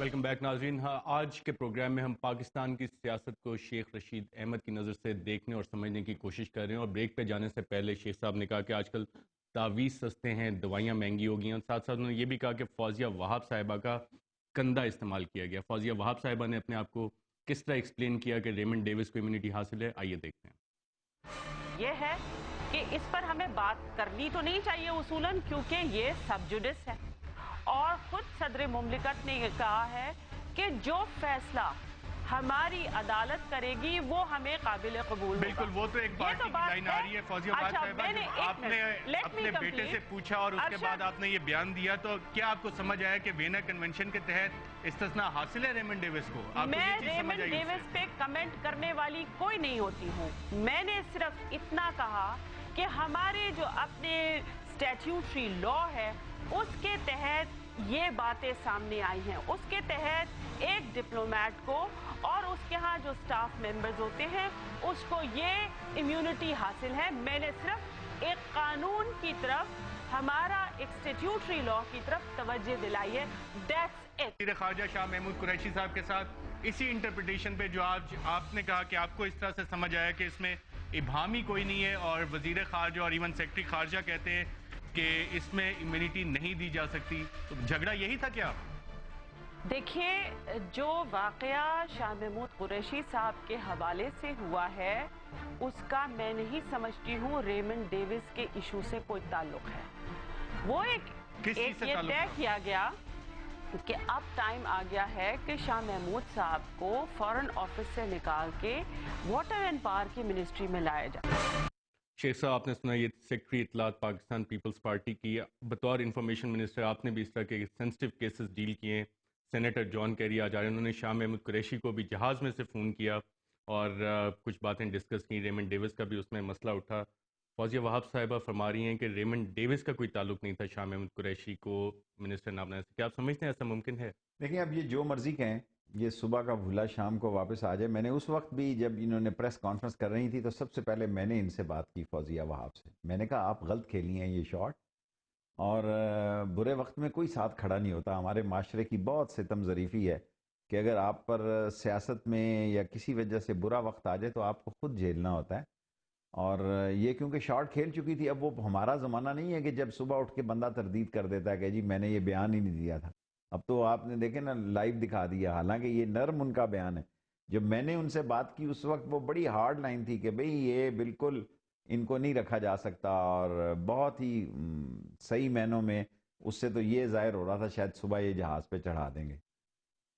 Welcome back ناظرین. آج کے پروگرام میں ہم پاکستان کی سیاست کو شیخ رشید احمد کی نظر سے دیکھنے اور سمجھنے کی کوشش کر رہے ہیں. اور بریک پہ جانے سے پہلے شیخ صاحب نے کہا کہ آج کل تعویذ سستے ہیں, دوائیاں مہنگی ہو گئی ہیں. ساتھ ساتھ انہوں نے یہ بھی کہا کہ فوزیہ وہاب صاحبہ کا کندھا استعمال کیا گیا. فوزیہ وہاب صاحبہ نے اپنے آپ کو کس طرح ایکسپلین کیا کہ ریمنڈ ڈیوس کو امیونٹی حاصل ہے, آئیے دیکھتے ہیں. یہ ہے کہ اس پر ہمیں بات کرنی تو نہیں چاہیے اصولاً, کیونکہ یہ سب جوڈس ہے اور خود صدر مملکت نے یہ کہا ہے کہ جو فیصلہ ہماری عدالت کرے گی وہ ہمیں قابل قبول ہوگا. بالکل, وہ تو ایک پارٹی کی لائن آ رہی ہے. فوزیہ وہاب صاحبہ, جب آپ نے اپنے بیٹے سے پوچھا اور اس کے بعد آپ نے یہ بیان دیا, تو کیا آپ کو سمجھ آیا کہ وینا کنونشن کے تحت استثناء حاصل ہے ریمنڈ ڈیوس کو؟ میں ریمنڈ ڈیوس پہ کمنٹ کرنے والی کوئی نہیں ہوتی ہوں. میں نے صرف اتنا کہا کہ ہمارے جو اپنے اسٹیچیوٹری لا ہے اس کے تحت یہ باتیں سامنے آئی ہیں. اس کے تحت ایک ڈپلومیٹ کو اور اس کے ہاں جو سٹاف ممبرز ہوتے ہیں اس کو یہ امیونٹی حاصل ہے. میں نے صرف ایک قانون کی طرف, ہمارا ایک اسٹیچیوٹری لا کی طرف توجہ دلائی ہے. That's it. وزیر خارجہ شاہ محمود قریشی صاحب کے ساتھ اسی انٹرپریٹیشن پہ جو آج آپ نے کہا کہ آپ کو اس طرح سے سمجھ آیا کہ اس میں ابہام ہی کوئی نہیں ہے, اور وزیر خارجہ اور ایون سیکرٹری خارجہ کہتے ہیں کہ اس میں امیونٹی نہیں دی جا سکتی, تو جھگڑا یہی تھا کیا؟ دیکھیے, جو واقعہ شاہ محمود قریشی صاحب کے حوالے سے ہوا ہے اس کا میں نہیں سمجھتی ہوں ریمنڈ ڈیوس کے ایشو سے کوئی تعلق ہے. وہ ایک یہ طے کیا گیا کہ اب ٹائم آ گیا ہے کہ شاہ محمود صاحب کو فارن آفس سے نکال کے واٹر اینڈ پاور کی منسٹری میں لایا جائے. شیخ صاحب, آپ نے سنا یہ سیکرٹری اطلاعات پاکستان پیپلز پارٹی کی, بطور انفارمیشن منسٹر آپ نے بھی اس طرح کے سینسٹیو کیسز ڈیل کیے ہیں. سینیٹر جان کیری آ جا رہے ہیں, انہوں نے شاہ محمود قریشی کو بھی جہاز میں سے فون کیا اور کچھ باتیں ڈسکس کی. ریمنڈ ڈیوس کا بھی اس میں مسئلہ اٹھا. فوزیہ وہاب صاحبہ فرما رہی ہیں کہ ریمنڈ ڈیوس کا کوئی تعلق نہیں تھا شاہ محمود قریشی کو منسٹر نہ بنانے سے. کیا آپ سمجھتے ہیں ایسا ممکن ہے؟ دیکھیں, اب یہ جو مرضی کہیں, یہ صبح کا بھولا شام کو واپس آ جائے. میں نے اس وقت بھی جب انہوں نے پریس کانفرنس کر رہی تھی تو سب سے پہلے میں نے ان سے بات کی, فوزیہ وہاب سے. میں نے کہا آپ غلط کھیلی ہیں یہ شاٹ, اور برے وقت میں کوئی ساتھ کھڑا نہیں ہوتا. ہمارے معاشرے کی بہت ستم ظریفی ہے کہ اگر آپ پر سیاست میں یا کسی وجہ سے برا وقت آ جائے تو آپ کو خود جھیلنا ہوتا ہے. اور یہ کیونکہ شارٹ کھیل چکی تھی, اب وہ ہمارا زمانہ نہیں ہے کہ جب صبح اٹھ کے بندہ تردید کر دیتا ہے کہ جی میں نے یہ بیان ہی نہیں دیا تھا. اب تو آپ نے دیکھیں نا, لائیو دکھا دیا. حالانکہ یہ نرم ان کا بیان ہے. جب میں نے ان سے بات کی اس وقت وہ بڑی ہارڈ لائن تھی کہ بھئی یہ بالکل ان کو نہیں رکھا جا سکتا, اور بہت ہی صحیح معنوں میں اس سے تو یہ ظاہر ہو رہا تھا شاید صبح یہ جہاز پہ چڑھا دیں گے.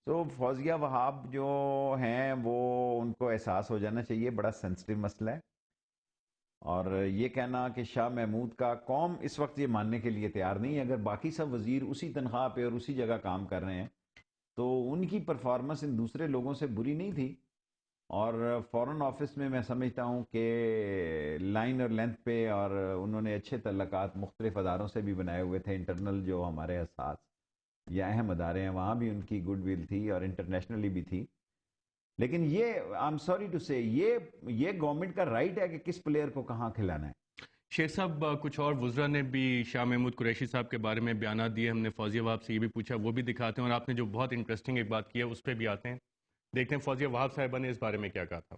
تو فوزیہ وہاب جو ہیں وہ ان کو احساس ہو جانا چاہیے, بڑا سینسٹیو مسئلہ ہے. اور یہ کہنا کہ شاہ محمود کا قوم اس وقت یہ ماننے کے لیے تیار نہیں ہے. اگر باقی سب وزیر اسی تنخواہ پہ اور اسی جگہ کام کر رہے ہیں تو ان کی پرفارمنس ان دوسرے لوگوں سے بری نہیں تھی. اور فارن آفس میں میں سمجھتا ہوں کہ لائن اور لینتھ پہ, اور انہوں نے اچھے تعلقات مختلف اداروں سے بھی بنائے ہوئے تھے. انٹرنل جو ہمارے اساس یا اہم ادارے ہیں وہاں بھی ان کی گڈ ول تھی, اور انٹرنیشنلی بھی تھی. لیکن یہ آئی ایم سوری ٹو سے یہ گورنمنٹ کا رائٹ ہے کہ کس پلیئر کو کہاں کھلانا ہے. شیخ صاحب, کچھ اور وزراء نے بھی شاہ محمود قریشی صاحب کے بارے میں بیانات دیے. ہم نے فوزیہ وہاب سے یہ بھی پوچھا, وہ بھی دکھاتے ہیں. اور آپ نے جو بہت انٹرسٹنگ ایک بات کی ہے اس پہ بھی آتے ہیں, دیکھتے ہیں فوزیہ وہاب صاحبہ نے اس بارے میں کیا کہا تھا.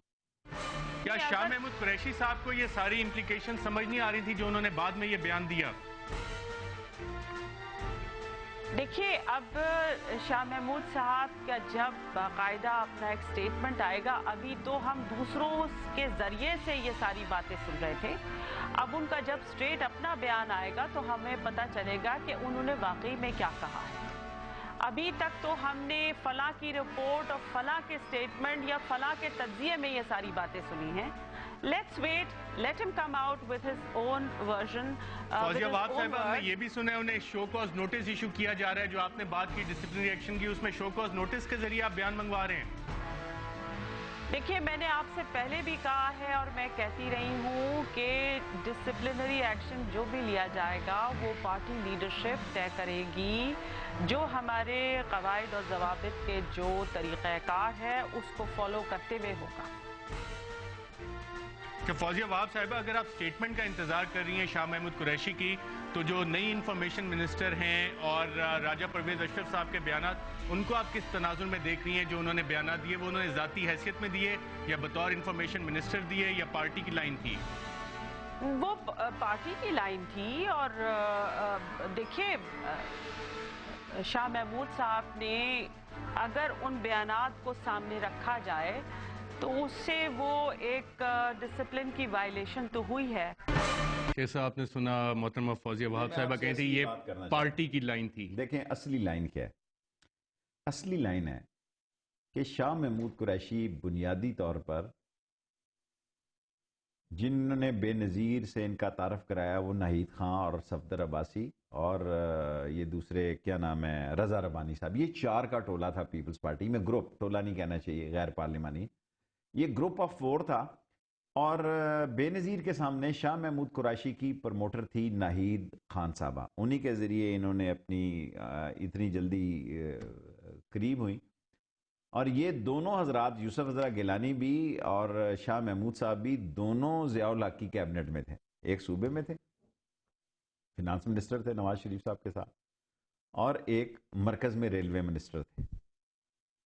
کیا شاہ محمود قریشی صاحب کو یہ ساری امپلیکیشن سمجھ نہیں آ رہی تھی جو انہوں نے بعد میں یہ بیان دیا؟ دیکھیے, اب شاہ محمود صاحب کا جب باقاعدہ اپنا ایک سٹیٹمنٹ آئے گا, ابھی تو ہم دوسروں کے ذریعے سے یہ ساری باتیں سن رہے تھے. اب ان کا جب سٹریٹ اپنا بیان آئے گا تو ہمیں پتہ چلے گا کہ انہوں نے واقعی میں کیا کہا ہے. ابھی تک تو ہم نے فلاں کی رپورٹ اور فلاں کے سٹیٹمنٹ یا فلاں کے تجزیے میں یہ ساری باتیں سنی ہیں. Let's wait, let him come out with his own version. Fauzia وہاب صاحبہ, ہم نے یہ بھی سنا ہے انہیں شو کاز نوٹس ایشو کیا جا رہا ہے. جو آپ نے بات کی ڈسپلنری ایکشن کی, اس میں شو کاز نوٹس کے ذریعے آپ بیان منگوا رہے ہیں. دیکھیے, میں نے آپ سے پہلے بھی کہا ہے اور میں کہتی رہی ہوں کہ ڈسپلنری ایکشن جو بھی لیا جائے گا وہ پارٹی لیڈرشپ طے کرے گی. جو ہمارے قواعد اور ضوابط کے جو طریقہ کار ہے اس کو فالو کرتے ہوئے ہوگا. کہ فوزیہ وہاب صاحبہ اگر آپ سٹیٹمنٹ کا انتظار کر رہی ہیں شاہ محمود قریشی کی، تو جو نئی انفارمیشن منسٹر ہیں اور راجہ پرویز اشرف صاحب کے بیانات، ان کو آپ کس تناظر میں دیکھ رہی ہیں؟ جو انہوں نے بیانات دیے وہ انہوں نے ذاتی حیثیت میں دیے یا بطور انفارمیشن منسٹر دیے یا پارٹی کی لائن تھی؟ وہ پارٹی کی لائن تھی، اور دیکھیے شاہ محمود صاحب نے اگر ان بیانات کو سامنے رکھا جائے تو اس سے وہ ایک ڈسپلن کی وائلیشن تو ہوئی ہے. جیسا آپ نے سنا محترمہ فوزیہ وہاب صاحبہ کہتے تھے یہ پارٹی کی لائن تھی. دیکھیں اصلی لائن کیا ہے؟ اصلی لائن ہے کہ شاہ محمود قریشی بنیادی طور پر جنہوں نے بے نظیر سے ان کا تعارف کرایا وہ ناہید خان اور صفدر عباسی اور یہ دوسرے کیا نام ہے رضا ربانی صاحب. یہ چار کا ٹولہ تھا پیپلز پارٹی میں، گروپ، ٹولہ نہیں کہنا چاہیے، غیر پارلیمانی، یہ گروپ آف 4 تھا. اور بے نظیر کے سامنے شاہ محمود قریشی کی پروموٹر تھی ناہید خان صاحبہ، انہی کے ذریعے انہوں نے اپنی اتنی جلدی قریب ہوئی. اور یہ دونوں حضرات یوسف رضا گیلانی بھی اور شاہ محمود صاحب بھی دونوں ضیاء الحق کی کیبنٹ میں تھے. ایک صوبے میں تھے، فینانس منسٹر تھے نواز شریف صاحب کے ساتھ، اور ایک مرکز میں ریلوے منسٹر تھے.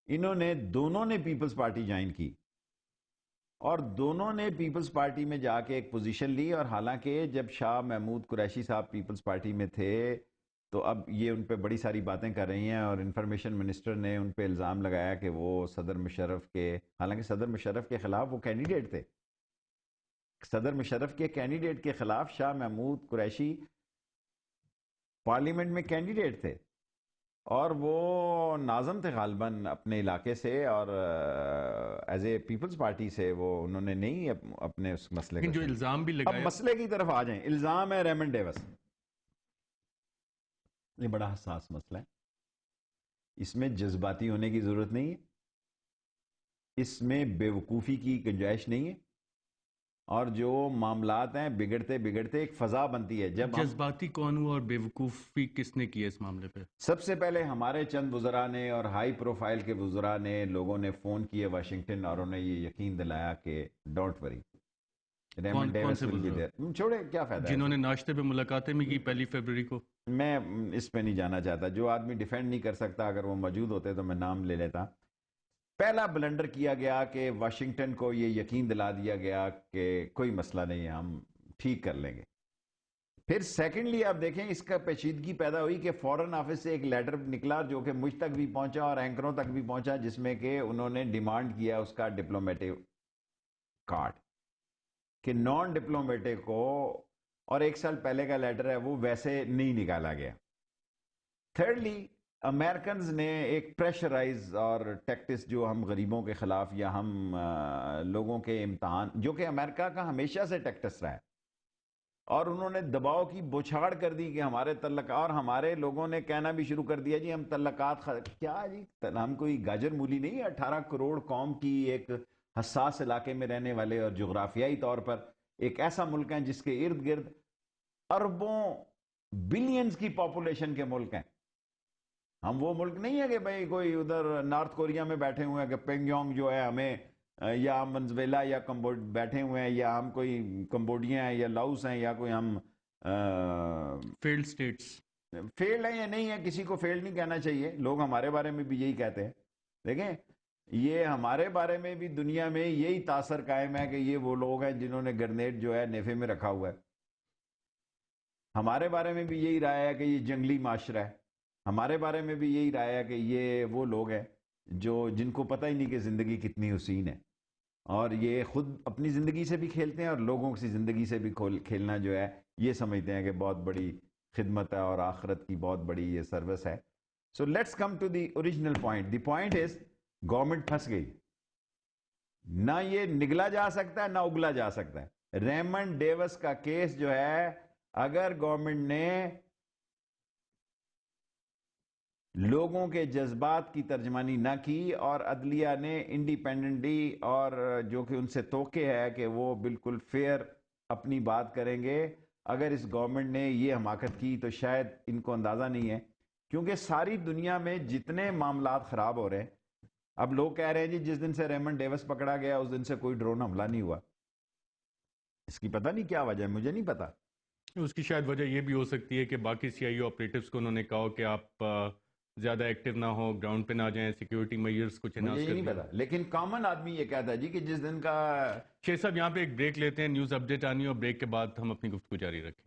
انہوں نے دونوں نے پیپلز پارٹی جوائن کی اور دونوں نے پیپلز پارٹی میں جا کے ایک پوزیشن لی. اور حالانکہ جب شاہ محمود قریشی صاحب پیپلز پارٹی میں تھے تو اب یہ ان پہ بڑی ساری باتیں کر رہی ہیں، اور انفارمیشن منسٹر نے ان پہ الزام لگایا کہ وہ صدر مشرف کے، حالانکہ صدر مشرف کے خلاف وہ کینڈیڈیٹ تھے، صدر مشرف کے کینڈیڈیٹ کے خلاف شاہ محمود قریشی پارلیمنٹ میں کینڈیڈیٹ تھے، اور وہ ناظم تھے غالباً اپنے علاقے سے، اور ایز اے پیپلز پارٹی سے وہ انہوں نے نہیں اپنے اس مسئلے لیکن کو جو الزام بھی اب لگایا، مسئلے کی طرف آ جائیں. الزام ہے ریمنڈ ڈیوس، یہ بڑا حساس مسئلہ ہے، اس میں جذباتی ہونے کی ضرورت نہیں ہے، اس میں بے وقوفی کی گنجائش نہیں ہے، اور جو معاملات ہیں بگڑتے بگڑتے ایک فضا بنتی ہے. جب جذباتی کون ہوا اور بے وقوفی کس نے کی اس معاملے پہ؟ سب سے پہلے ہمارے چند وزراء نے اور ہائی پروفائل کے وزراء نے، لوگوں نے فون کیے واشنگٹن اور انہیں یہ یقین دلایا کہ don't worry Raymond Davis will be there. چھوڑے کیا فائدہ ہے، جنہوں نے ناشتے پہ ملاقاتیں بھی کی 1 فروری کو. میں اس پہ نہیں جانا چاہتا. جو آدمی ڈیفینڈ نہیں کر سکتا، اگر وہ موجود ہوتے تو میں نام لے لیتا. پہلا بلنڈر کیا گیا کہ واشنگٹن کو یہ یقین دلا دیا گیا کہ کوئی مسئلہ نہیں ہے، ہم ٹھیک کر لیں گے. پھر سیکنڈلی آپ دیکھیں اس کا پیچیدگی پیدا ہوئی کہ فورن آفس سے ایک لیٹر نکلا جو کہ مجھ تک بھی پہنچا اور اینکروں تک بھی پہنچا، جس میں کہ انہوں نے ڈیمانڈ کیا اس کا ڈپلومیٹک کارڈ، کہ نان ڈپلومیٹک کو، اور 1 سال پہلے کا لیٹر ہے وہ ویسے نہیں نکالا گیا. تھرڈلی امریکنز نے ایک پریشرائز اور ٹیکٹس جو ہم غریبوں کے خلاف یا ہم لوگوں کے امتحان، جو کہ امریکہ کا ہمیشہ سے ٹیکٹس رہا ہے، اور انہوں نے دباؤ کی بوچھاڑ کر دی کہ ہمارے تعلقات، اور ہمارے لوگوں نے کہنا بھی شروع کر دیا جی ہم تعلقات کیا جی، ہم کوئی گاجر مولی نہیں ہے. 18 کروڑ قوم کی ایک حساس علاقے میں رہنے والے اور جغرافیائی طور پر ایک ایسا ملک ہے جس کے ارد گرد اربوں بلینز کی پاپولیشن کے ملک ہیں. ہم وہ ملک نہیں ہے کہ بھئی کوئی ادھر نارتھ کوریا میں بیٹھے ہوئے ہیں کہ پینگ یونگ جو ہے ہمیں، یا ونزویلا یا بیٹھے ہوئے ہیں، یا ہم کوئی کمبوڈیا ہیں یا لاؤس ہیں، یا کوئی ہم فیلڈ سٹیٹس. فیلڈ ہیں یا نہیں ہے، کسی کو فیلڈ نہیں کہنا چاہیے. لوگ ہمارے بارے میں بھی یہی کہتے ہیں. دیکھیں یہ ہمارے بارے میں بھی دنیا میں یہی تاثر قائم ہے کہ یہ وہ لوگ ہیں جنہوں نے گرنیڈ جو ہے نیفے میں رکھا ہوا ہے. ہمارے بارے میں بھی یہی رائے ہے کہ یہ جنگلی معاشرہ ہے. ہمارے بارے میں بھی یہی رائے ہے کہ یہ وہ لوگ ہیں جن کو پتہ ہی نہیں کہ زندگی کتنی حسین ہے، اور یہ خود اپنی زندگی سے بھی کھیلتے ہیں اور لوگوں کی زندگی سے بھی کھیلنا جو ہے یہ سمجھتے ہیں کہ بہت بڑی خدمت ہے اور آخرت کی بہت بڑی یہ سروس ہے. So let's come to the original point. The point is government پھنس گئی، نہ یہ نگلا جا سکتا ہے نہ اگلا جا سکتا ہے. ریمنڈ ڈیوس کا کیس جو ہے، اگر گورنمنٹ نے لوگوں کے جذبات کی ترجمانی نہ کی اور عدلیہ نے انڈیپینڈنٹلی، اور جو کہ ان سے توقع ہے کہ وہ بالکل فیئر اپنی بات کریں گے، اگر اس گورنمنٹ نے یہ حماقت کی تو شاید ان کو اندازہ نہیں ہے. کیونکہ ساری دنیا میں جتنے معاملات خراب ہو رہے ہیں، اب لوگ کہہ رہے ہیں جی جس دن سے ریمنڈ ڈیوس پکڑا گیا اس دن سے کوئی ڈرون حملہ نہیں ہوا. اس کی پتہ نہیں کیا وجہ ہے، مجھے نہیں پتا. اس کی شاید وجہ یہ بھی ہو سکتی ہے کہ باقی سی آئی او آپریٹوز کو انہوں نے کہا کہ آپ زیادہ ایکٹیو نہ ہو، گراؤنڈ پہ نہ جائیں، سیکیورٹی میئرز کچھ مجھے اناؤنس یہ کر نہیں دیں. پتا، لیکن کامن آدمی یہ کہتا ہے جی کہ جس دن کا شیخ صاحب یہاں پہ ایک بریک لیتے ہیں، نیوز اپڈیٹ آنی ہے اور بریک کے بعد ہم اپنی گفتگو جاری رکھیں.